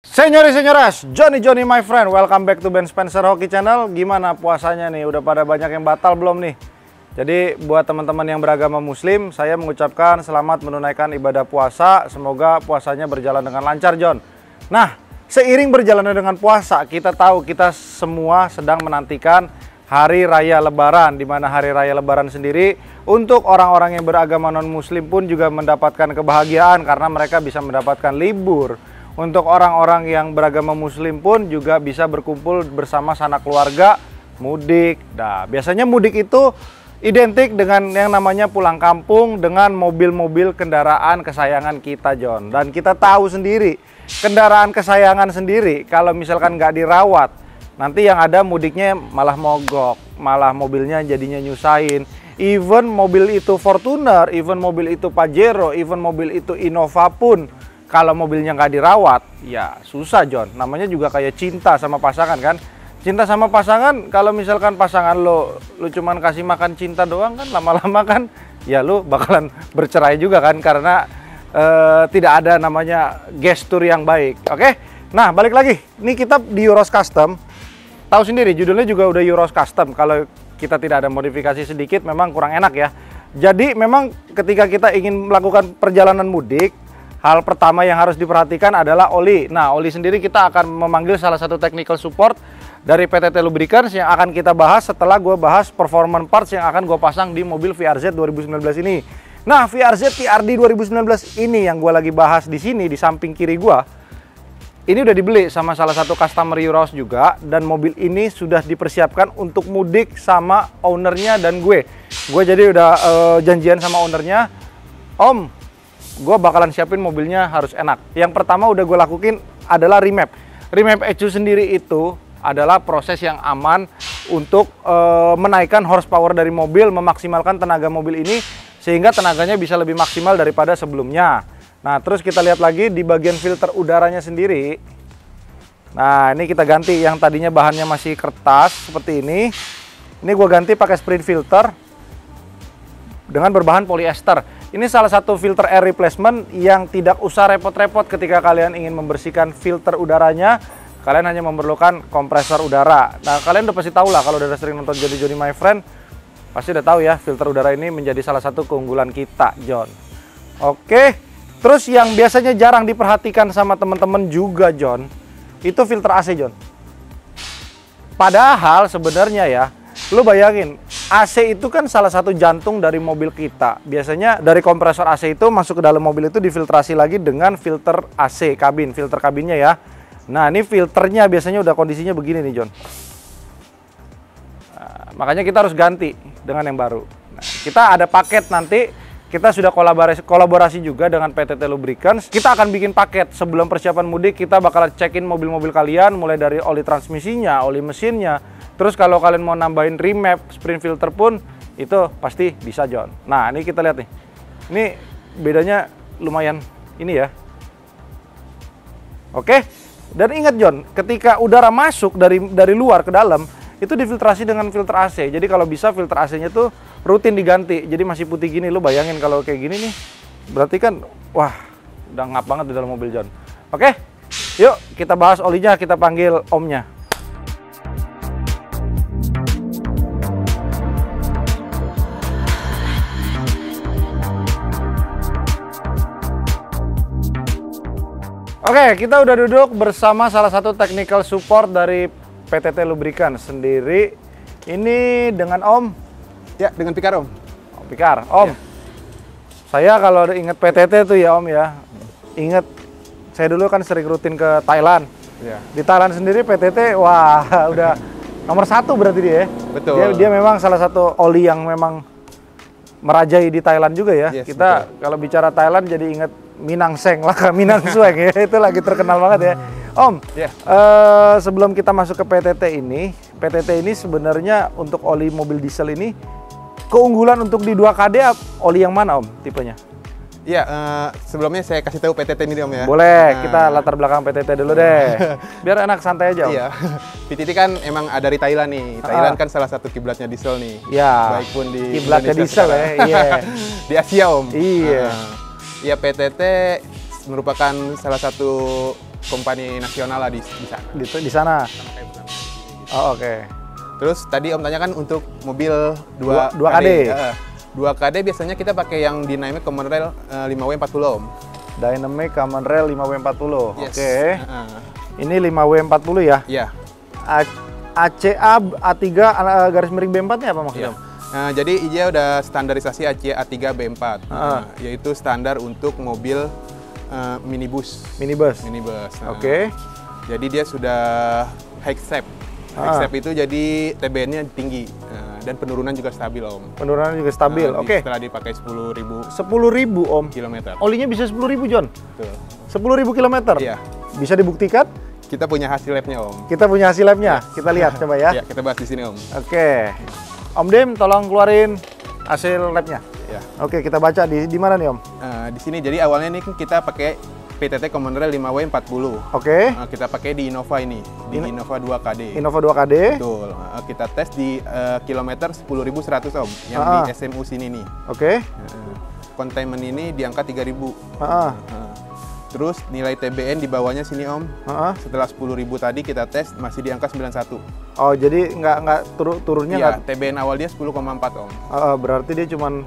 Senyoras, Johnny my friend, welcome back to Ben Spencer Hockey Channel. Gimana puasanya nih? Udah pada banyak yang batal belum nih? Jadi buat teman-teman yang beragama muslim, saya mengucapkan selamat menunaikan ibadah puasa. Semoga puasanya berjalan dengan lancar, John. Nah, seiring berjalannya dengan puasa, kita tahu kita semua sedang menantikan Hari Raya Lebaran, di mana Hari Raya Lebaran sendiri untuk orang-orang yang beragama non-muslim pun juga mendapatkan kebahagiaan karena mereka bisa mendapatkan libur. Untuk orang-orang yang beragama muslim pun juga bisa berkumpul bersama sanak keluarga, mudik. Nah, biasanya mudik itu identik dengan yang namanya pulang kampung dengan mobil-mobil kendaraan kesayangan kita, John. Dan kita tahu sendiri, kendaraan kesayangan sendiri kalau misalkan nggak dirawat, nanti yang ada mudiknya malah mogok, malah mobilnya jadinya nyusahin. Even mobil itu Fortuner, even mobil itu Pajero, even mobil itu Innova pun, kalau mobilnya nggak dirawat, ya susah, John. Namanya juga kayak cinta sama pasangan kan. Cinta sama pasangan, kalau misalkan pasangan lu cuman kasih makan cinta doang kan, lama-lama kan ya lu bakalan bercerai juga kan, karena tidak ada namanya gestur yang baik. Oke? Nah, balik lagi. Ini kita di Euros Custom. Tahu sendiri, judulnya juga udah Euros Custom. Kalau kita tidak ada modifikasi sedikit, memang kurang enak ya. Jadi memang ketika kita ingin melakukan perjalanan mudik, hal pertama yang harus diperhatikan adalah oli. Nah, oli sendiri kita akan memanggil salah satu technical support dari PTT Lubricants yang akan kita bahas setelah gue bahas performance parts yang akan gue pasang di mobil VRZ 2019 ini. Nah, VRZ TRD 2019 ini yang gue lagi bahas di sini, di samping kiri gue. Ini udah dibeli sama salah satu customer Euros juga, dan mobil ini sudah dipersiapkan untuk mudik sama ownernya dan gue. Gue jadi udah janjian sama ownernya, Om, gue bakalan siapin mobilnya harus enak. Yang pertama udah gue lakuin adalah remap. Remap ECU sendiri itu adalah proses yang aman untuk menaikkan horsepower dari mobil, memaksimalkan tenaga mobil ini sehingga tenaganya bisa lebih maksimal daripada sebelumnya. Nah, terus kita lihat lagi di bagian filter udaranya sendiri. Nah, ini kita ganti yang tadinya bahannya masih kertas seperti ini. Ini gue ganti pakai sprint filter dengan berbahan polyester. Ini salah satu filter air replacement yang tidak usah repot-repot ketika kalian ingin membersihkan filter udaranya. Kalian hanya memerlukan kompresor udara. Nah, kalian udah pasti tahu lah kalau udah sering nonton Johnny my friend, pasti udah tahu ya filter udara ini menjadi salah satu keunggulan kita, John. Oke, terus yang biasanya jarang diperhatikan sama teman-teman juga, John, itu filter AC, John. Padahal sebenarnya ya, lu bayangin, AC itu kan salah satu jantung dari mobil kita. Biasanya dari kompresor AC itu masuk ke dalam mobil itu difiltrasi lagi dengan filter AC kabin, filter kabinnya ya. Nah, ini filternya biasanya udah kondisinya begini nih, John. Nah, makanya kita harus ganti dengan yang baru. Nah, kita ada paket nanti, kita sudah kolaborasi juga dengan PTT Lubricants. Kita akan bikin paket sebelum persiapan mudik. Kita bakal cekin mobil-mobil kalian, mulai dari oli transmisinya, oli mesinnya. Terus kalau kalian mau nambahin remap, sprint filter pun, itu pasti bisa, John. Nah, ini kita lihat nih. Ini bedanya lumayan ini ya. Oke. Dan ingat, John, ketika udara masuk dari luar ke dalam, itu difiltrasi dengan filter AC. Jadi kalau bisa filter AC-nya tuh rutin diganti. Jadi masih putih gini, lu bayangin kalau kayak gini nih. Berarti kan, wah, udah ngap banget di dalam mobil, John. Oke, yuk kita bahas olinya, kita panggil omnya. Oke, kita udah duduk bersama salah satu technical support dari PTT Lubricants sendiri. Ini dengan Om? Ya, dengan Pikar, Om. Oh, Pikar. Om, ya. Saya kalau inget PTT tuh ya, Om ya. Inget, saya dulu kan sering rutin ke Thailand. Ya. Di Thailand sendiri PTT, wah udah nomor satu berarti dia ya. Betul. Dia memang salah satu oli yang memang merajai di Thailand juga ya. Yes, kita betul. Kalau bicara Thailand jadi inget Minang Seng lah, Minang Sueng ya. Itu lagi terkenal banget ya. Om, yeah. Sebelum kita masuk ke PTT ini sebenarnya untuk oli mobil diesel ini keunggulan untuk di 2KD oli yang mana, Om, tipenya? Iya, sebelumnya saya kasih tahu PTT ini, Om ya. Boleh, kita latar belakang PTT dulu deh. Biar enak santai aja, Om. Iya. PTT kan emang ada di Thailand nih. Thailand kan salah satu kiblatnya diesel nih. Iya. Baik pun di kiblatnya diesel ya. Iya. Di Asia, Om. Iya. Ya, PTT merupakan salah satu company nasional lah di sana. Di sana. Sama kayak perusahaan di sini, gitu. Oh, oke. Terus tadi Om tanyakan untuk mobil 2 2KD. 2KD biasanya kita pakai yang Dynamic Common Rail 5W40 Om. Dynamic Common Rail 5W40. Yes. Oke. Ini 5W40 ya? Iya. ACA A3 garis miring B4 nya apa maksudnya? Nah, jadi dia udah standarisasi ACA A3 B4, yaitu standar untuk mobil minibus. Minibus. Oke. Jadi dia sudah high step. High step itu jadi TBN-nya tinggi dan penurunan juga stabil Om. Penurunan juga stabil. Oke. Setelah dipakai 10.000 Om. kilometer. Olinya bisa 10.000 John. Betul. 10.000 kilometer. Iya. Bisa dibuktikan? Kita punya hasil labnya Om. Kita punya hasil labnya. Kita lihat coba ya. Ya, kita bahas di sini Om. Oke. Om Dim, tolong keluarin hasil labnya. Ya. Oke, kita baca di mana nih Om? Di sini jadi awalnya nih kita pakai PTT Common Rail 5W40. Oke. Kita pakai di Innova ini, di Innova 2KD. Innova 2KD. Betul. Kita tes di kilometer 10.100 Om, yang di SMU sini nih. Oke. Containment ini di angka 3.000. Terus nilai TBN di bawahnya sini Om. Setelah 10.000 tadi kita tes masih di angka 91. Oh, jadi nggak turunnya Iya, nggak? TBN awal dia 10,4 Om. Berarti dia cuman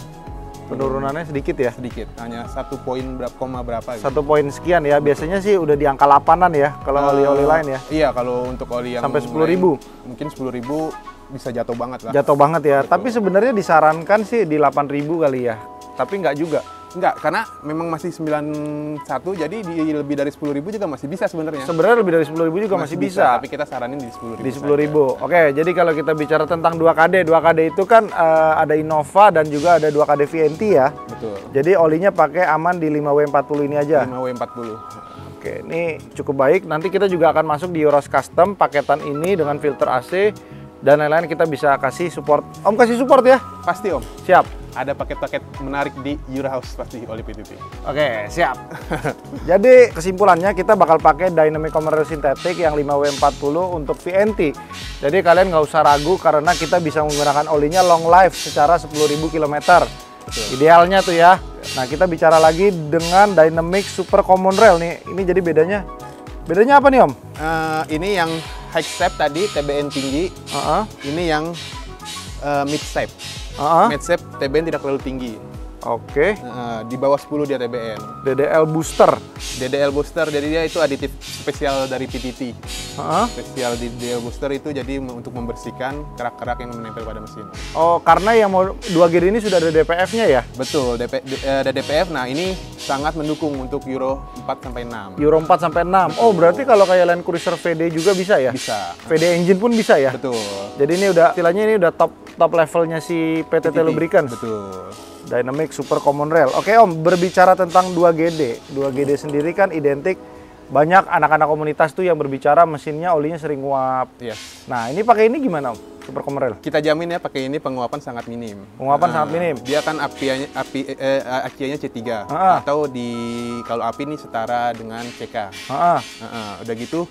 penurunannya sedikit ya? Sedikit, hanya 1 poin berapa gitu. 1 poin sekian ya. Biasanya sih udah di angka 8-an ya kalau oli-oli lain ya. Iya, kalau untuk oli yang sampai 10.000. Mungkin 10.000 bisa jatuh banget lah. Jatuh banget ya. Betul. Tapi sebenarnya disarankan sih di 8.000 kali ya. Tapi nggak juga. Enggak, karena memang masih 91, jadi di lebih dari 10.000 juga masih bisa sebenarnya. Sebenarnya lebih dari 10.000 juga masih bisa. Tapi kita saranin di 10.000. Di 10.000. Oke, jadi kalau kita bicara tentang 2KD, 2KD itu kan ada Innova dan juga ada 2KD VNT ya. Betul. Jadi olinya pakai aman di 5W40 ini aja. 5W40. Oke, ini cukup baik. Nanti kita juga akan masuk di Euros Custom paketan ini dengan filter AC dan lain-lain, kita bisa kasih support. Om kasih support ya? Pasti Om. Siap. Ada paket-paket menarik di Eurohouse pasti oli PTT. Oke, siap. Jadi kesimpulannya kita bakal pakai Dynamic Common Rail Synthetic yang 5W40 untuk VNT. Jadi kalian nggak usah ragu karena kita bisa menggunakan olinya long life secara 10.000 km. Idealnya tuh ya. Nah, kita bicara lagi dengan Dynamic Super Common Rail nih. Ini jadi bedanya apa nih Om? Ini yang high step tadi TBN tinggi. Ini yang mid step. Mid step TBN tidak terlalu tinggi. Oke. Di bawah 10 dia TBN. DDL booster. DDL booster, jadi dia itu aditif spesial dari PTT. Spesial DDL booster itu jadi untuk membersihkan kerak-kerak yang menempel pada mesin. Oh, karena yang mau 2GD ini sudah ada DPF-nya ya? Betul, ada DPF. Nah, ini sangat mendukung untuk Euro 4-6. Euro 4-6. Oh, berarti kalau kayak Land Cruiser VD juga bisa ya? Bisa. VD engine pun bisa ya? Betul. Jadi ini udah, istilahnya ini udah top levelnya si PTT Lubricants. Betul. Dynamic Super Common Rail. Oke Om, berbicara tentang 2GD. 2GD sendiri kan identik, banyak anak-anak komunitas tuh yang berbicara mesinnya olinya sering nguap. Yes. Nah, ini pakai ini gimana Om? Super Common Rail? Kita jamin ya pakai ini penguapan sangat minim. Penguapan sangat minim. Dia kan ACA-nya C3 atau kalau api ini setara dengan CK. Udah gitu,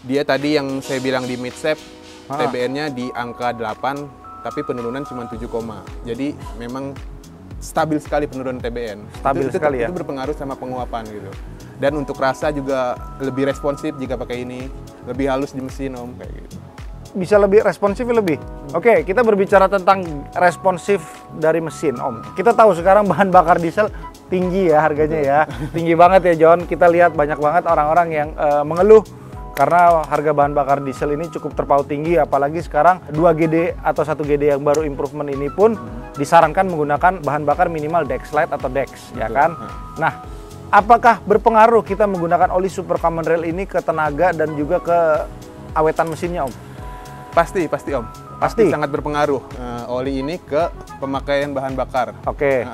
dia tadi yang saya bilang di mid step, TBN-nya di angka 8, tapi penurunan cuma 7, jadi memang stabil sekali penurunan TBN. Stabil sekali ya? Itu berpengaruh sama penguapan gitu. Dan untuk rasa juga lebih responsif jika pakai ini, lebih halus di mesin Om, kayak gitu. Bisa lebih responsif lebih? Oke, kita berbicara tentang responsif dari mesin Om. Kita tahu sekarang bahan bakar diesel tinggi ya harganya ya. Tinggi banget ya John. Kita lihat banyak banget orang-orang yang mengeluh karena harga bahan bakar diesel ini cukup terpaut tinggi, apalagi sekarang 2GD atau 1GD yang baru improvement ini pun disarankan menggunakan bahan bakar minimal Dexlite atau Dex, ya kan? Nah, apakah berpengaruh kita menggunakan oli Super Common Rail ini ke tenaga dan juga ke awetan mesinnya Om? Pasti Om. Pasti? Sangat berpengaruh oli ini ke pemakaian bahan bakar. Oke.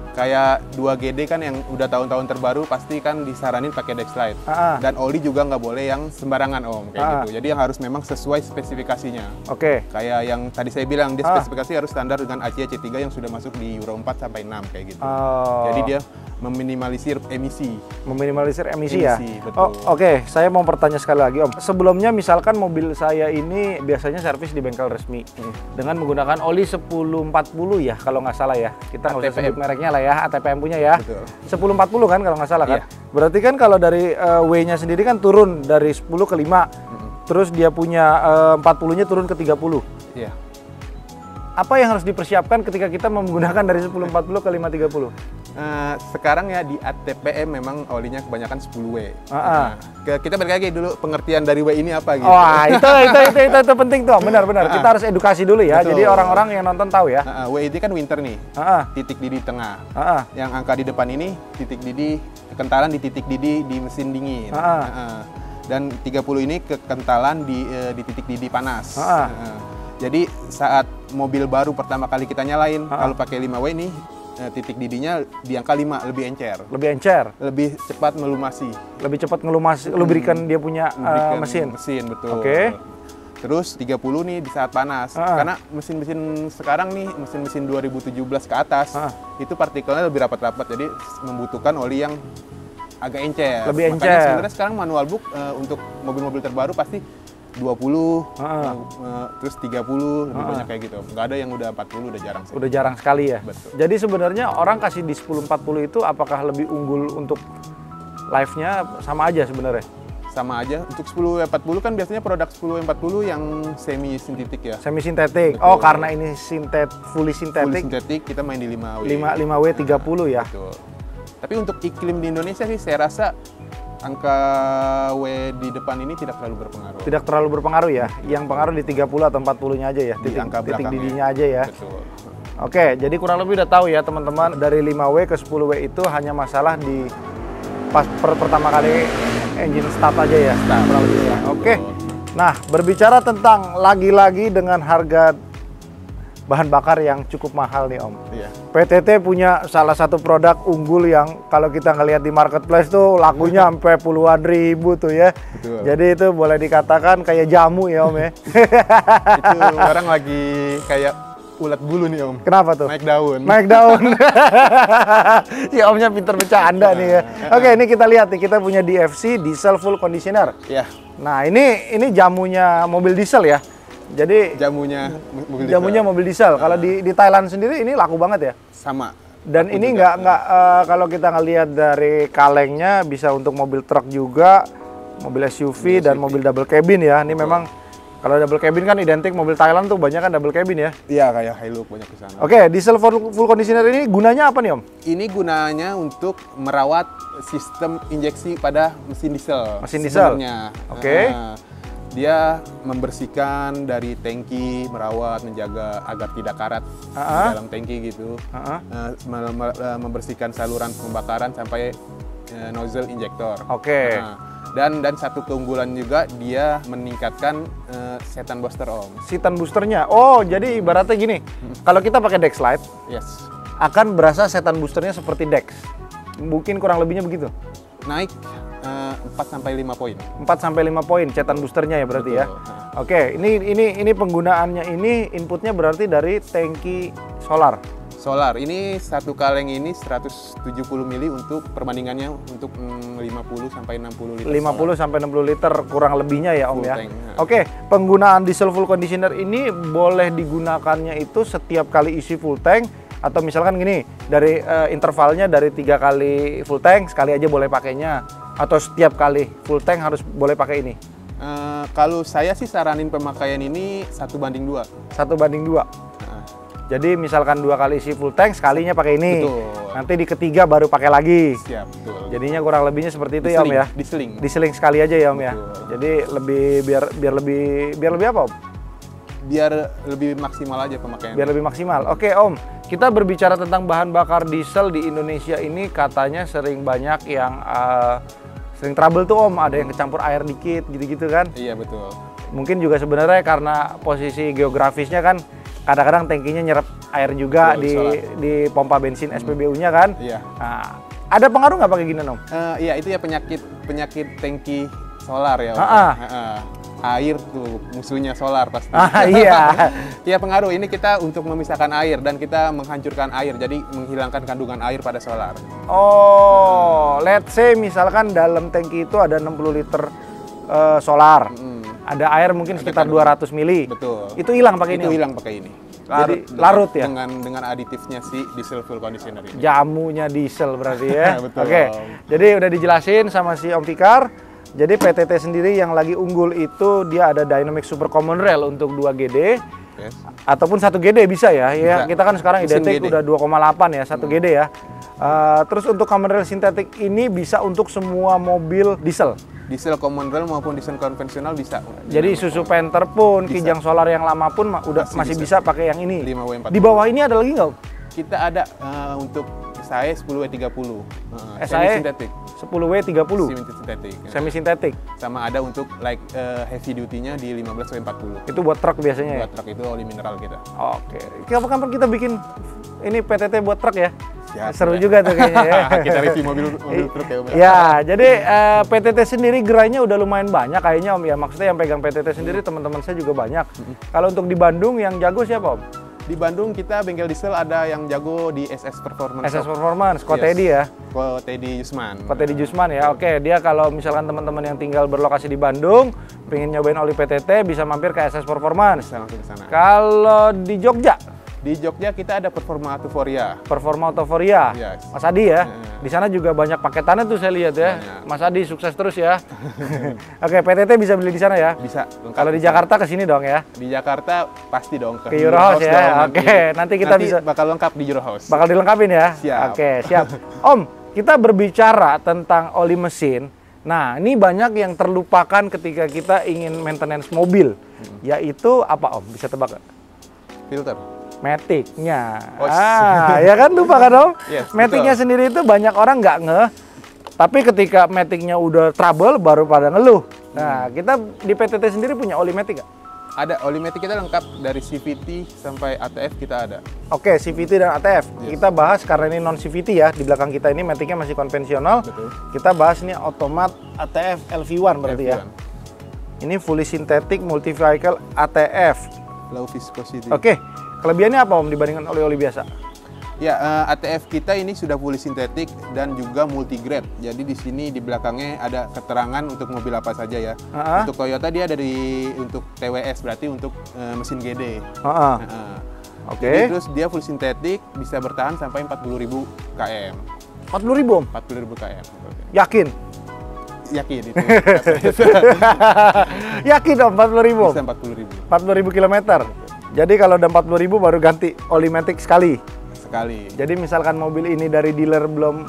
Kayak 2GD kan yang udah tahun-tahun terbaru pasti kan disaranin pakai Dexlite. Dan oli juga nggak boleh yang sembarangan Om, kayak gitu. Jadi yang harus memang sesuai spesifikasinya. Oke. Kayak yang tadi saya bilang, dia spesifikasi harus standar dengan ACA C3 yang sudah masuk di Euro 4-6 kayak gitu. Jadi dia meminimalisir emisi. Meminimalisir emisi ya? Betul. Oke. Saya mau bertanya sekali lagi Om. Sebelumnya misalkan mobil saya ini biasanya servis di bengkel resmi dengan menggunakan oli 1040 ya kalau nggak salah ya. Kita nggak usah sebut mereknya lah ya. ya, ATPM punya ya. Betul. 1040 kan kalau nggak salah kan? Iya. Berarti kan kalau dari W-nya sendiri kan turun dari 10 ke 5. Terus dia punya 40-nya turun ke 30. Iya. Apa yang harus dipersiapkan ketika kita menggunakan dari 1040 ke 530? Sekarang ya di ATPM memang olinya kebanyakan 10W. Kita balik lagi dulu pengertian dari W ini apa gitu. Wah, itu penting tuh, benar-benar. Kita harus edukasi dulu ya. Betul. Jadi orang-orang yang nonton tahu ya. W ini kan winter nih. Titik didih tengah. Yang angka di depan ini titik didih kekentalan di titik didih di mesin dingin. Dan 30 ini kekentalan di titik didih panas. Jadi saat mobil baru pertama kali kita nyalain, kalau pakai 5W ini titik didihnya di angka 5, lebih encer. Lebih encer. Lebih cepat melumasi. Lebih cepat ngelumasi, lubrikan dia punya mesin. Mesin, betul. Oke. Terus 30 nih di saat panas. Karena mesin-mesin sekarang nih, mesin-mesin 2017 ke atas, itu partikelnya lebih rapat-rapat. Jadi membutuhkan oli yang agak encer. Lebih encer. Makanya sebenarnya sekarang manual book untuk mobil-mobil terbaru pasti 20, terus 30, lebih banyak kayak gitu. Nggak ada yang udah 40, udah jarang sih. Udah jarang sekali ya? Betul. Jadi sebenarnya orang kasih di 1040 itu apakah lebih unggul untuk life-nya sama aja sebenarnya? Sama aja. Untuk 10W40 kan biasanya produk 10W40 yang semi sintetik ya. Semi sintetik. Betul. Oh, karena ini fully sintetik. Fully sintetik kita main di 5W. 5W30 ya. Betul. Tapi untuk iklim di Indonesia sih saya rasa angka W di depan ini tidak terlalu berpengaruh. Tidak terlalu berpengaruh ya. Yang pengaruh di 30 atau 40-nya aja ya. Di angka titik belakangnya. didihnya aja ya. Betul. Oke, jadi kurang lebih udah tahu ya teman-teman, dari 5W ke 10W itu hanya masalah di pas pertama kali engine start aja ya. Kurang lebih ya. Oke. Nah, berbicara tentang lagi-lagi dengan harga bahan bakar yang cukup mahal nih Om. Iya. PTT punya salah satu produk unggul yang kalau kita ngelihat di marketplace tuh lakunya sampai puluhan ribu tuh ya. Betul. Jadi itu boleh dikatakan kayak jamu ya Om ya. Itu orang lagi kayak ulat bulu nih Om. Kenapa tuh? Naik daun. Naik daun. Si Omnya pinter bercanda nih ya. Oke, ini kita lihat nih, kita punya DFC diesel full conditioner. Iya. Nah, ini jamunya mobil diesel ya. Jadi Jamunya mobil mobil diesel. Kalau di Thailand sendiri ini laku banget ya. sama. Dan Aku ini juga. nggak kalau kita ngelihat dari kalengnya bisa untuk mobil truk juga, mobil SUV dan mobil double cabin ya. Ini memang kalau double cabin kan identik mobil Thailand tuh banyak kan double cabin ya. Iya, kayak Hilux banyak di sana. Oke, diesel full conditioner ini gunanya apa nih Om? Ini gunanya untuk merawat sistem injeksi pada mesin diesel. Mesin diesel? Sebenarnya. Oke. Dia membersihkan dari tangki, merawat, menjaga agar tidak karat di dalam tangki gitu. Membersihkan saluran pembakaran sampai nozzle injektor. Oke. Dan satu keunggulan juga dia meningkatkan setan booster Om. Setan boosternya. Oh, jadi ibaratnya gini. Kalau kita pakai Dexlite, Yes. akan berasa setan boosternya seperti Dex. Mungkin kurang lebihnya begitu. Naik 4-5 poin. 4-5 poin setan boosternya ya berarti ya. Oke, ini penggunaannya ini inputnya berarti dari tangki solar. Solar, ini satu kaleng ini 170 mili untuk perbandingannya untuk 50 sampai 60 liter. 50 sampai 60 liter kurang lebihnya ya Om Full ya. tank. Oke, penggunaan diesel full conditioner ini boleh digunakannya itu setiap kali isi full tank atau misalkan gini, dari intervalnya dari 3 kali full tank sekali aja boleh pakainya, atau setiap kali full tank harus boleh pakai ini? Kalau saya sih saranin pemakaian ini 1:2. 1:2. Jadi misalkan 2 kali isi full tank, sekalinya pakai ini. Betul. Nanti di ketiga baru pakai lagi. Siap, betul. Jadinya kurang lebihnya seperti itu ya Om ya. Diseling. Diseling sekali aja ya Om ya. Betul. Jadi biar lebih apa Om? Biar lebih maksimal aja pemakaian. Biar lebih maksimal. Oke Om, kita berbicara tentang bahan bakar diesel di Indonesia ini katanya sering banyak yang sering trouble tuh Om, ada yang kecampur air dikit gitu-gitu kan. Iya, betul. Mungkin juga sebenarnya karena posisi geografisnya kan kadang-kadang tangkinya nyerap air juga di pompa bensin SPBU-nya kan. Iya. Nah, ada pengaruh nggak pakai gini Om? Iya, itu ya penyakit tangki solar ya. Air tuh musuhnya solar pasti. Iya. Iya, pengaruh. Ini kita untuk memisahkan air dan kita menghancurkan air, jadi menghilangkan kandungan air pada solar. Oh, let's say misalkan dalam tangki itu ada 60 liter solar. Ada air mungkin sekitar 200 mili. Betul. Itu hilang pakai ini. Itu hilang pakai ini. larut ya? Dengan aditifnya si diesel fuel conditioner ini. Jamunya diesel berarti ya? Betul. Oke, jadi udah dijelasin sama si Om Fikar. Jadi PTT sendiri yang lagi unggul itu dia ada Dynamic Super Common Rail untuk 2GD. Yes. Ataupun 1GD bisa ya. Bisa. Ya kita kan sekarang identik udah 2,8 ya, 1GD ya. Terus untuk Common Rail sintetik ini bisa untuk semua mobil diesel. Diesel Common Rail maupun diesel konvensional bisa. Jadi Isuzu Panther pun, bisa. Kijang Solar yang lama pun masih bisa pakai yang ini. 5W40. Di bawah ini ada lagi nggak? Kita ada untuk SAE 10W30. SAE sintetik. 10W30. Sintetik. Semi sintetik. Sama ada untuk heavy duty-nya di 15W40. Itu buat truk biasanya. Buat truk itu oli mineral kita. Oke. Kapan kita bikin ini PTT buat truk ya? Ya, seru juga tuh kayaknya ya. Kita review mobil truk ya. Ya, jadi PTT sendiri gerainya udah lumayan banyak kayaknya Om ya. Maksudnya yang pegang PTT sendiri teman-teman saya juga banyak. Kalau untuk di Bandung yang jago siapa Om? Di Bandung kita bengkel diesel ada yang jago di SS Performance. SS Performance, Kotedi ya? Kotedi Jusman. Kotedi Jusman ya, oke. Dia kalau misalkan teman-teman yang tinggal berlokasi di Bandung, pengen nyobain oli PTT, bisa mampir ke SS Performance. Bisa langsung ke sana. Kalau di Jogja? Di Jogja kita ada Performa Autoforia. Performa Autoforia, yes. Mas Adi ya. Di sana juga banyak paketannya tuh saya lihat ya. Banyak. Mas Adi sukses terus ya. Oke, PTT bisa beli di sana ya? Bisa. Kalau di Jakarta ke sini dong ya? Di Jakarta pasti dong ke Eurohouse ya. Oke, nanti kita bisa bakal lengkap di Eurohouse. Bakal dilengkapin ya? Siap. Oke, siap. Om, kita berbicara tentang oli mesin. Nah, ini banyak yang terlupakan ketika kita ingin maintenance mobil. Yaitu apa Om? Bisa tebak nggak? Filter. Matic-nya. Ya kan lupa kan Om? Yes, Matic-nya sendiri itu banyak orang nggak ngeh. Tapi ketika Matic-nya udah trouble baru pada ngeluh. Nah, kita di PTT sendiri punya oli Matic nggak? Ada, oli Matic kita lengkap dari CVT sampai ATF kita ada. Oke, CVT dan ATF. Yes. Kita bahas karena ini non CVT ya. Di belakang kita ini Matic-nya masih konvensional. Betul. Kita bahas ini otomat ATF LV1 berarti LV1. Ya. Ini fully synthetic multi vehicle ATF. Low viscosity. Oke. Kelebihannya apa Om dibandingkan oli-oli biasa? Ya, ATF kita ini sudah fully sintetik dan juga multi grade. Jadi di sini di belakangnya ada keterangan untuk mobil apa saja ya. Untuk Toyota dia dari untuk TWS berarti untuk mesin GD. Oke. Terus dia full sintetik bisa bertahan sampai 40.000 km. 40.000 Om? 40.000 km. Yakin? Yakin itu. Yakin Om 40.000? Bisa 40.000. 40.000 kilometer. Jadi kalau udah 40.000 baru ganti oli Matic sekali. Jadi misalkan mobil ini dari dealer belum,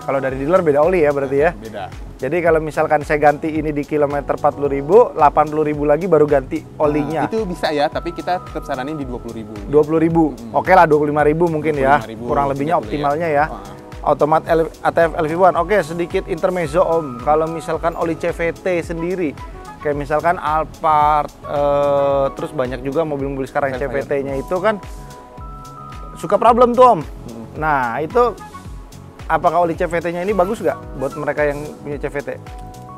kalau dari dealer beda oli ya berarti ya? Beda. Jadi kalau misalkan saya ganti ini di kilometer 40.000, 80.000 lagi baru ganti olinya. Itu bisa ya, tapi kita tetap saranin di 20.000. 20.000, oke lah 25.000 mungkin 25 ya, kurang lebihnya optimalnya ya. Otomat ATF LV1, oke sedikit intermezzo Om, kalau misalkan oli CVT sendiri, kayak misalkan Alphard, terus banyak juga mobil-mobil sekarang yang CVT-nya itu kan suka problem tuh Om. Nah itu apakah oli CVT-nya ini bagus nggak buat mereka yang punya CVT?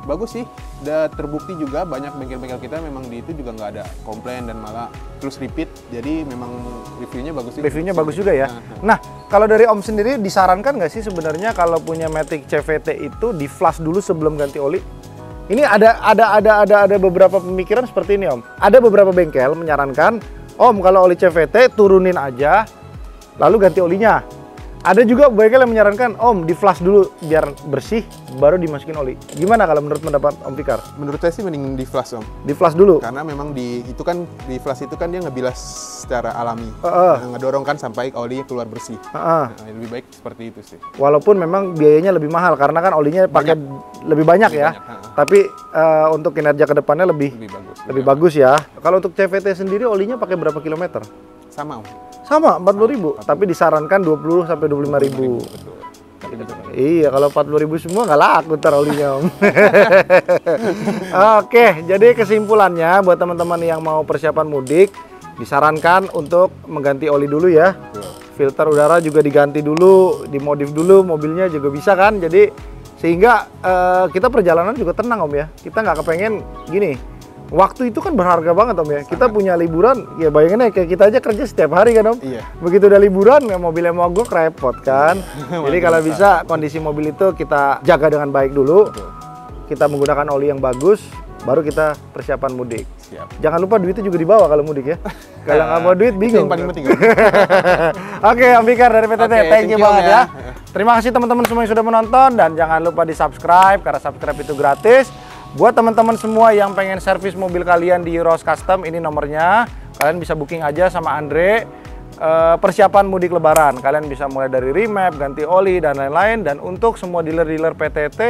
Bagus sih, udah terbukti juga banyak bengkel-bengkel kita memang di itu juga nggak ada komplain dan malah terus repeat, jadi memang reviewnya bagus sih. Reviewnya bagus juga ya. Nah kalau dari Om sendiri disarankan nggak sih sebenarnya kalau punya Matic CVT itu di flush dulu sebelum ganti oli? Ini ada beberapa pemikiran seperti ini Om. Ada beberapa bengkel menyarankan, Om kalau oli CVT turunin aja, lalu ganti olinya. Ada juga bengkel yang menyarankan, Om di flush dulu biar bersih, baru dimasukin oli. Gimana kalau menurut pendapat Om Fikar? Menurut saya sih mending di flush Om. Di flush dulu? Karena memang di flush itu kan dia ngebilas secara alami, ngedorong kan sampai oli keluar bersih. Nah, lebih baik seperti itu sih. Walaupun memang biayanya lebih mahal karena kan olinya pakai lebih banyak ya. Tapi untuk kinerja kedepannya lebih bagus ya. Kalau untuk CVT sendiri olinya pakai berapa kilometer? Sama Om. Sama 40.000, tapi disarankan 20 sampai 25.000. Iya, kalau 40.000 semua nggak laku ntar olinya Om. Oke, jadi kesimpulannya buat teman-teman yang mau persiapan mudik, disarankan untuk mengganti oli dulu ya. Filter udara juga diganti dulu, dimodif dulu, mobilnya juga bisa kan. Jadi sehingga kita perjalanan juga tenang Om ya. Kita nggak kepengen gini. Waktu itu kan berharga banget Om ya. Kita punya liburan, ya bayangin kayak kita aja kerja setiap hari kan Om. Iya. Begitu udah liburan, mobilnya mogok repot kan. Jadi kalau bisa kondisi mobil itu kita jaga dengan baik dulu. Betul. Kita menggunakan oli yang bagus. baru kita persiapan mudik. Siap. Jangan lupa duitnya juga dibawa kalau mudik ya. Kalau nggak bawa duit bingung. Yang paling penting. Oke, Om Fikar dari PTT, thank you banget ya. Terima kasih teman-teman semua yang sudah menonton dan jangan lupa di subscribe karena subscribe itu gratis. Buat teman-teman semua yang pengen servis mobil kalian di Euros Custom, ini nomornya. Kalian bisa booking aja sama Andre. Persiapan mudik lebaran, kalian bisa mulai dari remap, ganti oli dan lain-lain. Dan untuk semua dealer-dealer PTT,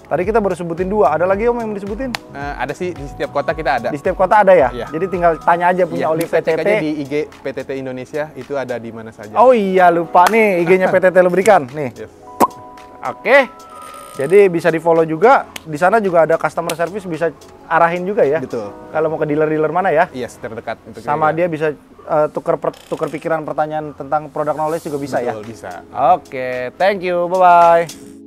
tadi kita baru sebutin 2, ada lagi Om yang disebutin? Ada sih, di setiap kota kita ada. Di setiap kota ada ya? Iya. Jadi tinggal tanya aja punya oli bisa PTT. cek aja di IG PTT Indonesia, itu ada di mana saja. Oh iya, lupa nih IG-nya PTT Lubrikan nih. Yes. Oke. Jadi bisa di-follow juga. Di sana juga ada customer service, bisa arahin juga ya. Betul. Kalau mau ke dealer-dealer mana ya? Yes, terdekat. Untuk Sama dia bisa tukar pikiran pertanyaan tentang produk knowledge juga bisa. Betul, ya? bisa. Oke, thank you. Bye-bye.